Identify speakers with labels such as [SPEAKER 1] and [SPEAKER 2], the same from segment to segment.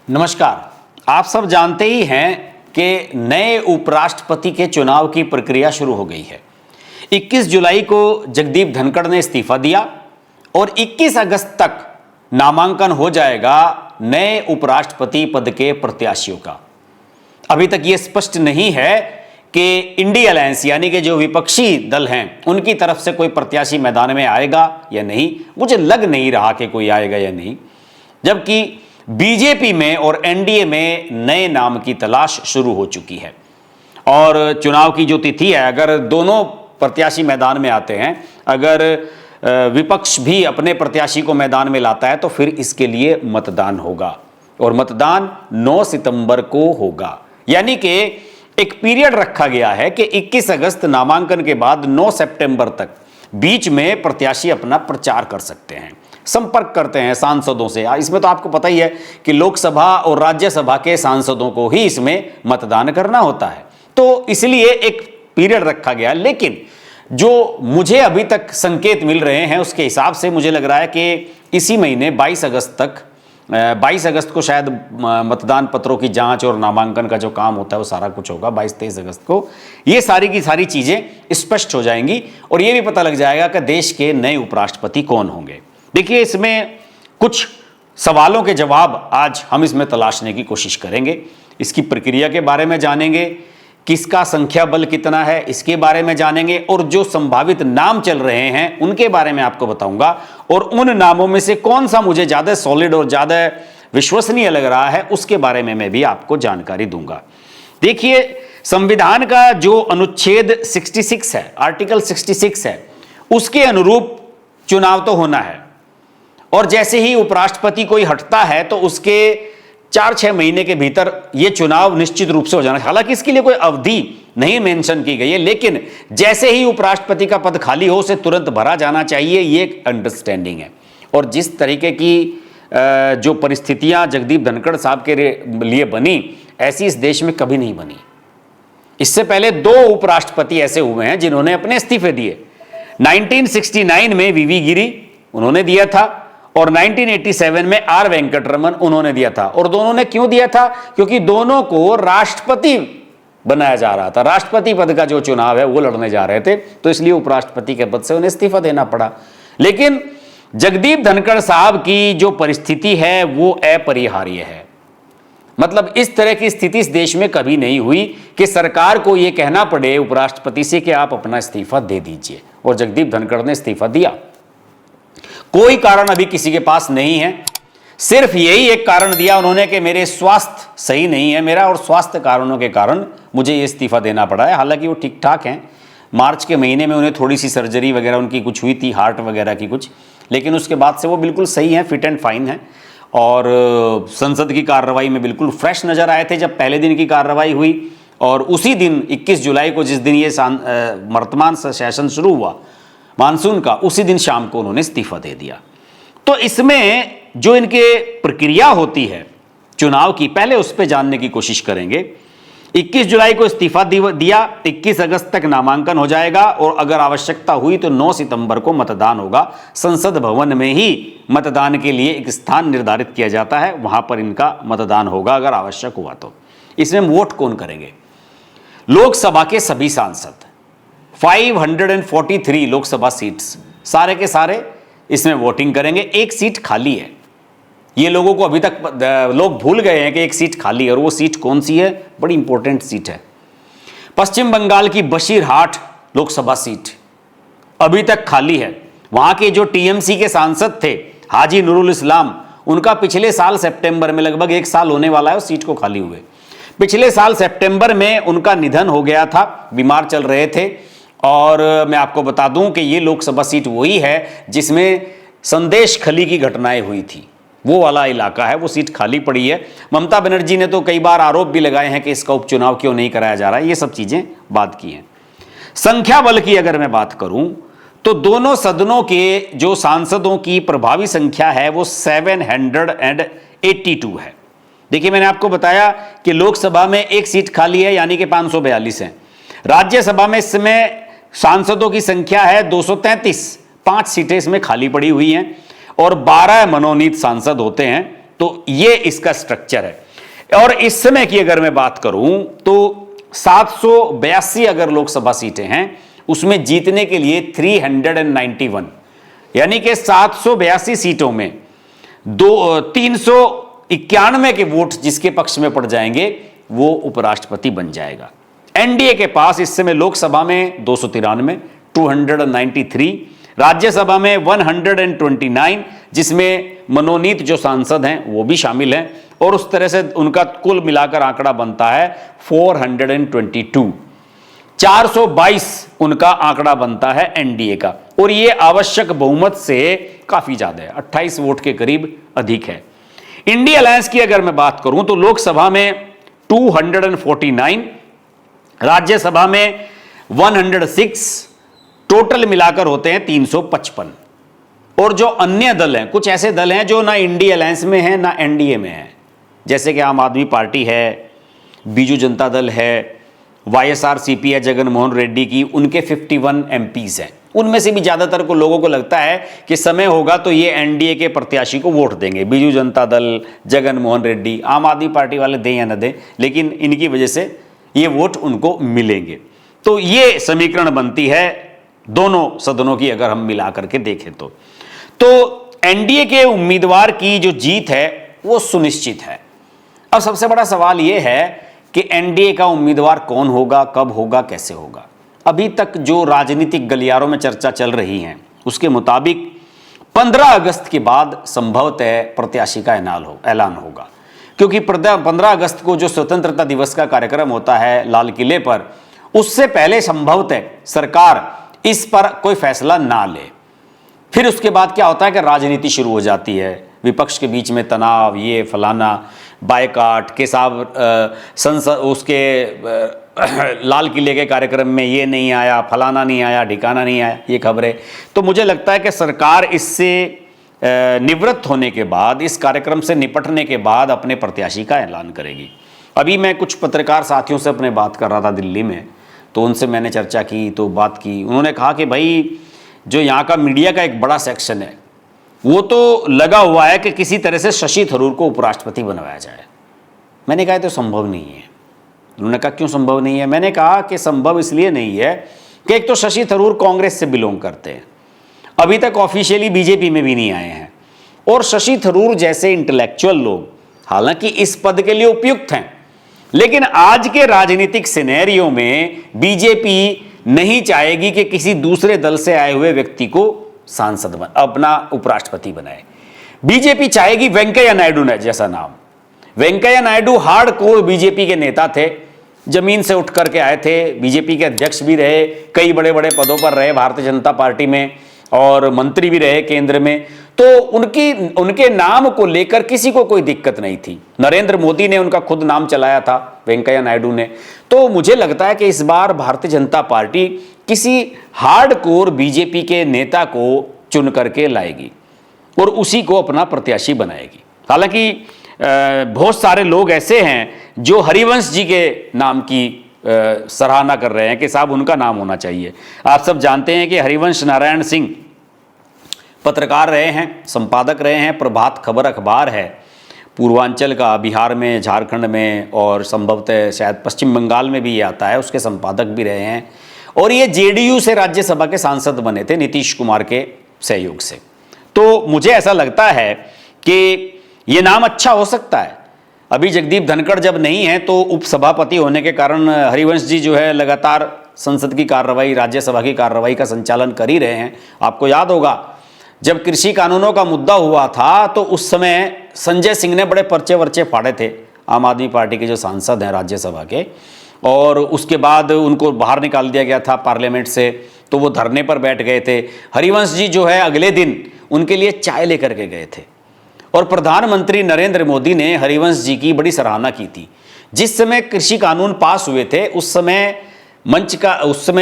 [SPEAKER 1] नमस्कार। आप सब जानते ही हैं कि नए उपराष्ट्रपति के चुनाव की प्रक्रिया शुरू हो गई है। 21 जुलाई को जगदीप धनखड़ ने इस्तीफा दिया और 21 अगस्त तक नामांकन हो जाएगा नए उपराष्ट्रपति पद के प्रत्याशियों का। अभी तक यह स्पष्ट नहीं है कि इंडिया अलायंस यानी कि जो विपक्षी दल हैं उनकी तरफ से कोई प्रत्याशी मैदान में आएगा या नहीं। मुझे लग नहीं रहा कि कोई आएगा या नहीं, जबकि बीजेपी में और एनडीए में नए नाम की तलाश शुरू हो चुकी है। और चुनाव की जो तिथि है, अगर दोनों प्रत्याशी मैदान में आते हैं, अगर विपक्ष भी अपने प्रत्याशी को मैदान में लाता है तो फिर इसके लिए मतदान होगा और मतदान 9 सितंबर को होगा। यानी कि एक पीरियड रखा गया है कि 21 अगस्त नामांकन के बाद 9 सितंबर तक बीच में प्रत्याशी अपना प्रचार कर सकते हैं, संपर्क करते हैं सांसदों से। इसमें तो आपको पता ही है कि लोकसभा और राज्यसभा के सांसदों को ही इसमें मतदान करना होता है, तो इसलिए एक पीरियड रखा गया। लेकिन जो मुझे अभी तक संकेत मिल रहे हैं उसके हिसाब से मुझे लग रहा है कि इसी महीने 22 अगस्त को शायद मतदान पत्रों की जांच और नामांकन का जो काम होता है वो सारा कुछ होगा। 22-23 अगस्त को ये सारी की सारी चीजें स्पष्ट हो जाएंगी और ये भी पता लग जाएगा कि देश के नए उपराष्ट्रपति कौन होंगे। देखिए, इसमें कुछ सवालों के जवाब आज हम इसमें तलाशने की कोशिश करेंगे। इसकी प्रक्रिया के बारे में जानेंगे, किसका संख्या बल कितना है इसके बारे में जानेंगे, और जो संभावित नाम चल रहे हैं उनके बारे में आपको बताऊंगा, और उन नामों में से कौन सा मुझे ज्यादा सॉलिड और ज्यादा विश्वसनीय लग रहा है उसके बारे में मैं भी आपको जानकारी दूंगा। देखिए, संविधान का जो अनुच्छेद 66 है, आर्टिकल 66 है, उसके अनुरूप चुनाव तो होना है। और जैसे ही उपराष्ट्रपति कोई हटता है तो उसके 4-6 महीने के भीतर यह चुनाव निश्चित रूप से हो जाना है। हालांकि इसके लिए कोई अवधि नहीं मेंशन की गई है, लेकिन जैसे ही उपराष्ट्रपति का पद खाली हो उसे तुरंत भरा जाना चाहिए, ये एक अंडरस्टैंडिंग है। और जिस तरीके की जो परिस्थितियां जगदीप धनखड़ साहब के लिए बनी, ऐसी इस देश में कभी नहीं बनी। इससे पहले 2 उपराष्ट्रपति ऐसे हुए हैं जिन्होंने अपने इस्तीफे दिए। 1969 में वीवी गिरी उन्होंने दिया था और 1987 में आर वेंकटरमन उन्होंने दिया था। और दोनों ने क्यों दिया था? क्योंकि दोनों को राष्ट्रपति बनाया जा रहा था, राष्ट्रपति पद का जो चुनाव है वो लड़ने जा रहे थे, तो इसलिए उपराष्ट्रपति के पद से उन्हें इस्तीफा देना पड़ा। लेकिन जगदीप धनखड़ साहब की जो परिस्थिति है वो अपरिहार्य है। मतलब इस तरह की स्थिति इस देश में कभी नहीं हुई कि सरकार को यह कहना पड़े उपराष्ट्रपति से कि आप अपना इस्तीफा दे दीजिए, और जगदीप धनखड़ ने इस्तीफा दिया। कोई कारण अभी किसी के पास नहीं है, सिर्फ यही एक कारण दिया उन्होंने कि मेरे स्वास्थ्य सही नहीं है मेरा, और स्वास्थ्य कारणों के कारण मुझे ये इस्तीफा देना पड़ा है। हालांकि वो ठीक ठाक हैं, मार्च के महीने में उन्हें थोड़ी सी सर्जरी वगैरह उनकी कुछ हुई थी, हार्ट वगैरह की कुछ, लेकिन उसके बाद से वो बिल्कुल सही हैं, फिट एंड फाइन हैं। और संसद की कार्रवाई में बिल्कुल फ्रेश नजर आए थे जब पहले दिन की कार्रवाई हुई। और उसी दिन 21 जुलाई को, जिस दिन ये वर्तमान सेशन शुरू हुआ मानसून का, उसी दिन शाम को उन्होंने इस्तीफा दे दिया। तो इसमें जो इनके प्रक्रिया होती है चुनाव की, पहले उस पर जानने की कोशिश करेंगे। 21 जुलाई को इस्तीफा दिया, 21 अगस्त तक नामांकन हो जाएगा, और अगर आवश्यकता हुई तो 9 सितंबर को मतदान होगा। संसद भवन में ही मतदान के लिए एक स्थान निर्धारित किया जाता है, वहां पर इनका मतदान होगा अगर आवश्यक हुआ तो। इसमें वोट कौन करेंगे? लोकसभा के सभी सांसद, 543 लोकसभा सीट्स, सारे के सारे इसमें वोटिंग करेंगे। एक सीट खाली है, ये लोगों को अभी तक लोग भूल गए हैं कि एक सीट खाली है, और वो सीट कौन सी है? बड़ी इंपॉर्टेंट सीट है। पश्चिम बंगाल की बशीरहाट लोकसभा सीट अभी तक खाली है। वहां के जो टीएमसी के सांसद थे हाजी नूरुल इस्लाम, उनका पिछले साल सितंबर में, लगभग 1 साल होने वाला है उस सीट को खाली हुए, पिछले साल सितंबर में उनका निधन हो गया था, बीमार चल रहे थे। और मैं आपको बता दूं कि ये लोकसभा सीट वही है जिसमें संदेश खली की घटनाएं हुई थी, वो वाला इलाका है, वो सीट खाली पड़ी है। ममता बनर्जी ने तो कई बार आरोप भी लगाए हैं कि इसका उपचुनाव क्यों नहीं कराया जा रहा है, ये सब चीजें बात की हैं। संख्या बल की अगर मैं बात करूं तो दोनों सदनों के जो सांसदों की प्रभावी संख्या है वो 782 है। देखिए, मैंने आपको बताया कि लोकसभा में एक सीट खाली है, यानी कि 542 है। राज्यसभा में इस समय सांसदों की संख्या है 233, 5 सीटें इसमें खाली पड़ी हुई हैं, और 12 मनोनीत सांसद होते हैं तो ये इसका स्ट्रक्चर है। और इस समय की अगर मैं बात करूं तो 782 अगर लोकसभा सीटें हैं, उसमें जीतने के लिए 391, यानी कि 782 सीटों में 391 के वोट जिसके पक्ष में पड़ जाएंगे वो उपराष्ट्रपति बन जाएगा। एनडीए के पास इस समय लोकसभा में 293, 293, राज्यसभा में 129, जिसमें मनोनीत जो सांसद हैं वो भी शामिल हैं, और उस तरह से उनका कुल मिलाकर आंकड़ा बनता है 422। 422 उनका आंकड़ा बनता है एनडीए का, और ये आवश्यक बहुमत से काफी ज्यादा है, 28 वोट के करीब अधिक है। इंडिया अलायंस की अगर मैं बात करूं तो लोकसभा में 249, राज्यसभा में 106, टोटल मिलाकर होते हैं 355। और जो अन्य दल हैं, कुछ ऐसे दल हैं जो ना इंडिया अलायंस में हैं ना एनडीए में हैं, जैसे कि आम आदमी पार्टी है, बीजू जनता दल है, वाईएसआरसीपी है जगन मोहन रेड्डी की, उनके 51 एमपीज हैं। उनमें से भी ज़्यादातर को लोगों को लगता है कि समय होगा तो ये एनडीए के प्रत्याशी को वोट देंगे, बीजू जनता दल, जगन मोहन रेड्डी। आम आदमी पार्टी वाले दें या न दें, लेकिन इनकी वजह से ये वोट उनको मिलेंगे। तो ये समीकरण बनती है दोनों सदनों की अगर हम मिला करके देखें तो एनडीए के उम्मीदवार की जो जीत है वो सुनिश्चित है। अब सबसे बड़ा सवाल ये है कि एनडीए का उम्मीदवार कौन होगा, कब होगा, कैसे होगा। अभी तक जो राजनीतिक गलियारों में चर्चा चल रही है उसके मुताबिक 15 अगस्त के बाद संभवतः प्रत्याशी का ऐलान होगा, क्योंकि 15 अगस्त को जो स्वतंत्रता दिवस का कार्यक्रम होता है लाल किले पर, उससे पहले संभवतः सरकार इस पर कोई फैसला ना ले। फिर उसके बाद क्या होता है कि राजनीति शुरू हो जाती है, विपक्ष के बीच में तनाव, ये फलाना बायकाट के साहब संसद उसके लाल किले के कार्यक्रम में ये नहीं आया, फलाना नहीं आया, ठिकाना नहीं आया, ये खबरें। तो मुझे लगता है कि सरकार इससे निवृत्त होने के बाद, इस कार्यक्रम से निपटने के बाद अपने प्रत्याशी का ऐलान करेगी। अभी मैं कुछ पत्रकार साथियों से अपने बात कर रहा था दिल्ली में, तो उनसे मैंने चर्चा की, तो बात की, उन्होंने कहा कि भाई जो यहाँ का मीडिया का एक बड़ा सेक्शन है वो तो लगा हुआ है कि किसी तरह से शशि थरूर को उपराष्ट्रपति बनवाया जाए। मैंने कहा तो संभव नहीं है। उन्होंने कहा क्यों संभव नहीं है? मैंने कहा कि संभव इसलिए नहीं है कि एक तो शशि थरूर कांग्रेस से बिलोंग करते हैं, अभी तक ऑफिशियली बीजेपी में भी नहीं आए हैं, और शशि थरूर जैसे इंटेलेक्चुअल लोग हालांकि इस पद के लिए उपयुक्त हैं, लेकिन आज के राजनीतिक सिनेरियो में बीजेपी नहीं चाहेगी कि किसी दूसरे दल से आए हुए व्यक्ति को सांसद अपना उपराष्ट्रपति बनाए। बीजेपी चाहेगी वेंकैया नायडू ने जैसा नाम। वेंकैया नायडू हार्डकोर बीजेपी के नेता थे, जमीन से उठ करके आए थे, बीजेपी के अध्यक्ष भी रहे, कई बड़े बड़े पदों पर रहे भारतीय जनता पार्टी में, और मंत्री भी रहे केंद्र में। तो उनके नाम को लेकर किसी को कोई दिक्कत नहीं थी। नरेंद्र मोदी ने उनका खुद नाम चलाया था, वेंकैया नायडू ने। तो मुझे लगता है कि इस बार भारतीय जनता पार्टी किसी हार्डकोर बीजेपी के नेता को चुन करके लाएगी और उसी को अपना प्रत्याशी बनाएगी। हालांकि बहुत सारे लोग ऐसे हैं जो हरिवंश जी के नाम की सराहना कर रहे हैं कि साहब उनका नाम होना चाहिए। आप सब जानते हैं कि हरिवंश नारायण सिंह पत्रकार रहे हैं, संपादक रहे हैं, प्रभात खबर अखबार है पूर्वांचल का, बिहार में, झारखंड में, और संभवतः शायद पश्चिम बंगाल में भी ये आता है, उसके संपादक भी रहे हैं। और ये जेडीयू से राज्यसभा के सांसद बने थे नीतीश कुमार के सहयोग से। तो मुझे ऐसा लगता है कि ये नाम अच्छा हो सकता है। अभी जगदीप धनखड़ जब नहीं है तो उपसभापति होने के कारण हरिवंश जी जो है लगातार संसद की कार्रवाई, राज्यसभा की कार्रवाई का संचालन कर ही रहे हैं। आपको याद होगा जब कृषि कानूनों का मुद्दा हुआ था तो उस समय संजय सिंह ने बड़े पर्चे वर्चे फाड़े थे, आम आदमी पार्टी के जो सांसद हैं राज्यसभा के, और उसके बाद उनको बाहर निकाल दिया गया था पार्लियामेंट से, तो वो धरने पर बैठ गए थे। हरिवंश जी जो है अगले दिन उनके लिए चाय लेकर के गए थे, और प्रधानमंत्री नरेंद्र मोदी ने हरिवंश जी की बड़ी सराहना की थी। जिस समय कृषि कानून पास हुए थे उस समय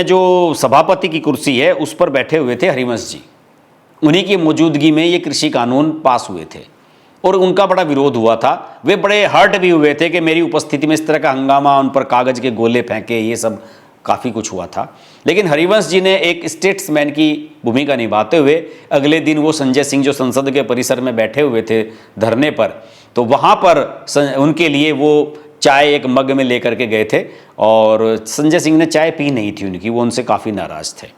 [SPEAKER 1] जो सभापति की कुर्सी है उस पर बैठे हुए थे हरिवंश जी, उन्हीं की मौजूदगी में ये कृषि कानून पास हुए थे और उनका बड़ा विरोध हुआ था। वे बड़े हर्ट भी हुए थे कि मेरी उपस्थिति में इस तरह का हंगामा, उन पर कागज के गोले फेंके, ये सब काफ़ी कुछ हुआ था। लेकिन हरिवंश जी ने एक स्टेट्समैन की भूमिका निभाते हुए अगले दिन वो संजय सिंह जो संसद के परिसर में बैठे हुए थे धरने पर, तो वहाँ पर उनके लिए वो चाय एक मग में लेकर के गए थे और संजय सिंह ने चाय पी नहीं थी उनकी, वो उनसे काफ़ी नाराज़ थे।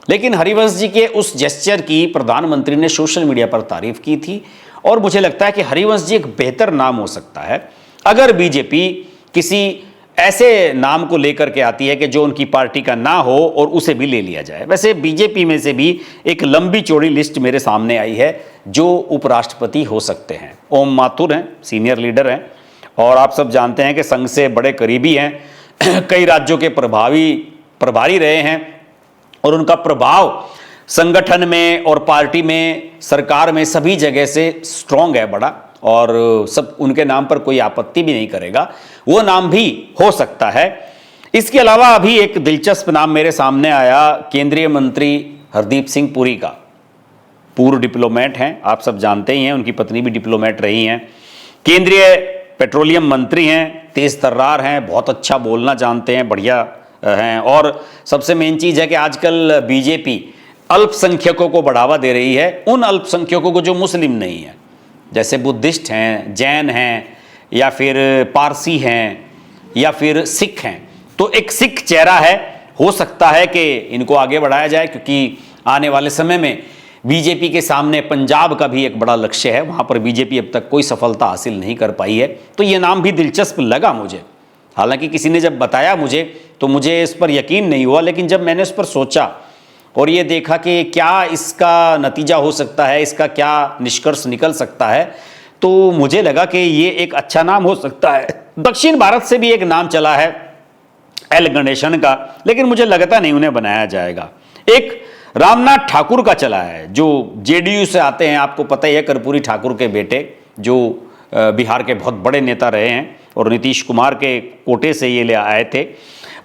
[SPEAKER 1] लेकिन हरिवंश जी के उस जेस्चर की प्रधानमंत्री ने सोशल मीडिया पर तारीफ की थी और मुझे लगता है कि हरिवंश जी एक बेहतर नाम हो सकता है अगर बीजेपी किसी ऐसे नाम को लेकर के आती है कि जो उनकी पार्टी का ना हो और उसे भी ले लिया जाए। वैसे बीजेपी में से भी एक लंबी चौड़ी लिस्ट मेरे सामने आई है जो उपराष्ट्रपति हो सकते हैं। ओम माथुर हैं, सीनियर लीडर हैं और आप सब जानते हैं कि संघ से बड़े करीबी हैं, कई राज्यों के प्रभारी रहे हैं और उनका प्रभाव संगठन में और पार्टी में, सरकार में, सभी जगह से स्ट्रांग है बड़ा और सब उनके नाम पर कोई आपत्ति भी नहीं करेगा, वो नाम भी हो सकता है। इसके अलावा अभी एक दिलचस्प नाम मेरे सामने आया केंद्रीय मंत्री हरदीप सिंह पुरी का। पूर्व डिप्लोमेट हैं, आप सब जानते ही हैं, उनकी पत्नी भी डिप्लोमेट रही हैं, केंद्रीय पेट्रोलियम मंत्री हैं, तेज तर्रार हैं, बहुत अच्छा बोलना जानते हैं, बढ़िया हैं। और सबसे मेन चीज़ है कि आजकल बीजेपी अल्पसंख्यकों को बढ़ावा दे रही है, उन अल्पसंख्यकों को जो मुस्लिम नहीं है, जैसे बुद्धिस्ट हैं, जैन हैं या फिर पारसी हैं या फिर सिख हैं। तो एक सिख चेहरा है, हो सकता है कि इनको आगे बढ़ाया जाए क्योंकि आने वाले समय में बीजेपी के सामने पंजाब का भी एक बड़ा लक्ष्य है, वहाँ पर बीजेपी अब तक कोई सफलता हासिल नहीं कर पाई है। तो ये नाम भी दिलचस्प लगा मुझे, हालांकि किसी ने जब बताया मुझे तो मुझे इस पर यकीन नहीं हुआ, लेकिन जब मैंने उस पर सोचा और ये देखा कि क्या इसका नतीजा हो सकता है, इसका क्या निष्कर्ष निकल सकता है, तो मुझे लगा कि ये एक अच्छा नाम हो सकता है। दक्षिण भारत से भी एक नाम चला है एल गणेशन का, लेकिन मुझे लगता नहीं उन्हें बनाया जाएगा। एक रामनाथ ठाकुर का चला है जो जेडीयू से आते हैं, आपको पता ही है, कर्पूरी ठाकुर के बेटे, जो बिहार के बहुत बड़े नेता रहे हैं और नीतीश कुमार के कोटे से ये ले आए थे।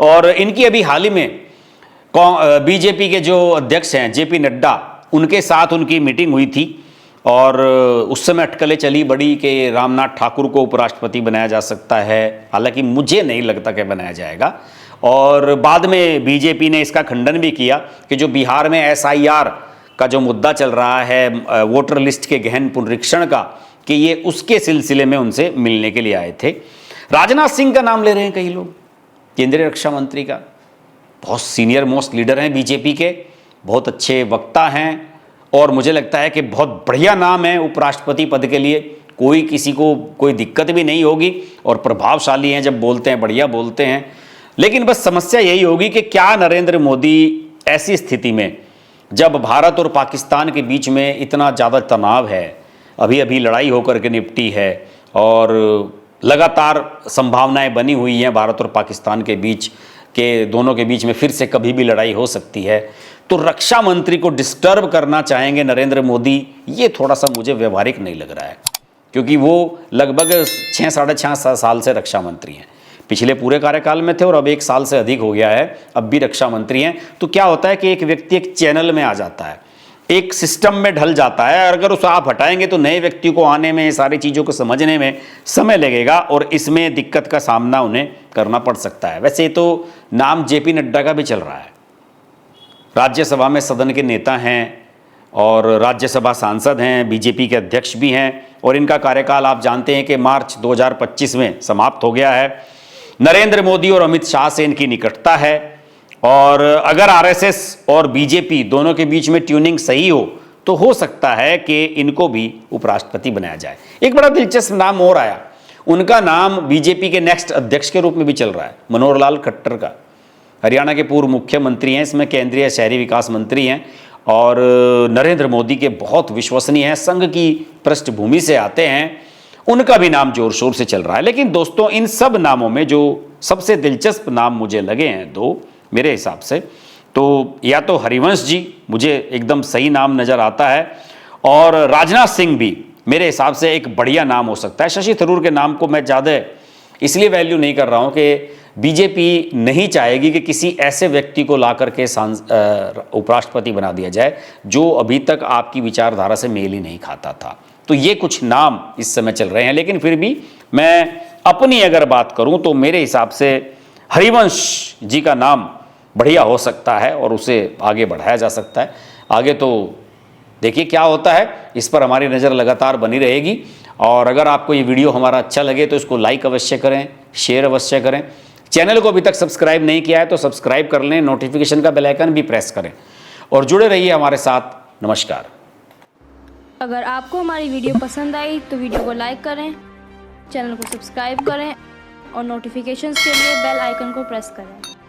[SPEAKER 1] और इनकी अभी हाल ही में बीजेपी के जो अध्यक्ष हैं जेपी नड्डा, उनके साथ उनकी मीटिंग हुई थी और उस समय अटकलें चली बड़ी कि रामनाथ ठाकुर को उपराष्ट्रपति बनाया जा सकता है, हालांकि मुझे नहीं लगता कि बनाया जाएगा। और बाद में बीजेपी ने इसका खंडन भी किया कि जो बिहार में एसआईआर का जो मुद्दा चल रहा है, वोटर लिस्ट के गहन पुनरीक्षण का, कि ये उसके सिलसिले में उनसे मिलने के लिए आए थे। राजनाथ सिंह का नाम ले रहे हैं कई लोग, केंद्रीय रक्षा मंत्री का, बहुत सीनियर मोस्ट लीडर हैं बीजेपी के, बहुत अच्छे वक्ता हैं और मुझे लगता है कि बहुत बढ़िया नाम है उपराष्ट्रपति पद के लिए। कोई किसी को कोई दिक्कत भी नहीं होगी और प्रभावशाली हैं, जब बोलते हैं बढ़िया बोलते हैं। लेकिन बस समस्या यही होगी कि क्या नरेंद्र मोदी ऐसी स्थिति में, जब भारत और पाकिस्तान के बीच में इतना ज़्यादा तनाव है, अभी अभी लड़ाई होकर के निपटी है और लगातार संभावनाएं बनी हुई हैं भारत और पाकिस्तान के बीच के, दोनों के बीच में फिर से कभी भी लड़ाई हो सकती है, तो रक्षा मंत्री को डिस्टर्ब करना चाहेंगे नरेंद्र मोदी, ये थोड़ा सा मुझे व्यवहारिक नहीं लग रहा है, क्योंकि वो लगभग 6 साढ़े 6 साल से रक्षा मंत्री हैं। पिछले पूरे कार्यकाल में थे और अब 1 साल से अधिक हो गया है, अब भी रक्षा मंत्री हैं। तो क्या होता है कि एक व्यक्ति एक चैनल में आ जाता है, एक सिस्टम में ढल जाता है, अगर उसे आप हटाएंगे तो नए व्यक्ति को आने में, सारी चीज़ों को समझने में समय लगेगा और इसमें दिक्कत का सामना उन्हें करना पड़ सकता है। वैसे तो नाम जेपी नड्डा का भी चल रहा है, राज्यसभा में सदन के नेता हैं और राज्यसभा सांसद हैं, बीजेपी के अध्यक्ष भी हैं और इनका कार्यकाल आप जानते हैं कि मार्च 2025 में समाप्त हो गया है। नरेंद्र मोदी और अमित शाह से इनकी निकटता है और अगर आरएसएस और बीजेपी दोनों के बीच में ट्यूनिंग सही हो तो सकता है कि इनको भी उपराष्ट्रपति बनाया जाए। एक बड़ा दिलचस्प नाम और आया, उनका नाम बीजेपी के नेक्स्ट अध्यक्ष के रूप में भी चल रहा है, मनोहर लाल खट्टर का। हरियाणा के पूर्व मुख्यमंत्री हैं, इसमें केंद्रीय शहरी विकास मंत्री हैं और नरेंद्र मोदी के बहुत विश्वसनीय हैं, संघ की पृष्ठभूमि से आते हैं, उनका भी नाम जोर शोर से चल रहा है। लेकिन दोस्तों, इन सब नामों में जो सबसे दिलचस्प नाम मुझे लगे हैं दो मेरे हिसाब से, तो या तो हरिवंश जी मुझे एकदम सही नाम नज़र आता है और राजनाथ सिंह भी मेरे हिसाब से एक बढ़िया नाम हो सकता है। शशि थरूर के नाम को मैं ज़्यादा इसलिए वैल्यू नहीं कर रहा हूँ कि बीजेपी नहीं चाहेगी कि किसी ऐसे व्यक्ति को ला करके उपराष्ट्रपति बना दिया जाए जो अभी तक आपकी विचारधारा से मेल ही नहीं खाता था। तो ये कुछ नाम इस समय चल रहे हैं, लेकिन फिर भी मैं अपनी अगर बात करूं तो मेरे हिसाब से हरिवंश जी का नाम बढ़िया हो सकता है और उसे आगे बढ़ाया जा सकता है। आगे तो देखिए क्या होता है, इस पर हमारी नज़र लगातार बनी रहेगी और अगर आपको ये वीडियो हमारा अच्छा लगे तो इसको लाइक अवश्य करें, शेयर अवश्य करें। चैनल को अभी तक सब्सक्राइब नहीं किया है तो सब्सक्राइब कर लें, नोटिफिकेशन का बेल आइकन भी प्रेस करें और जुड़े रहिए हमारे साथ। नमस्कार।
[SPEAKER 2] अगर आपको हमारी वीडियो पसंद आई तो वीडियो को लाइक करें, चैनल को सब्सक्राइब करें और नोटिफिकेशंस के लिए बेल आइकन को प्रेस करें।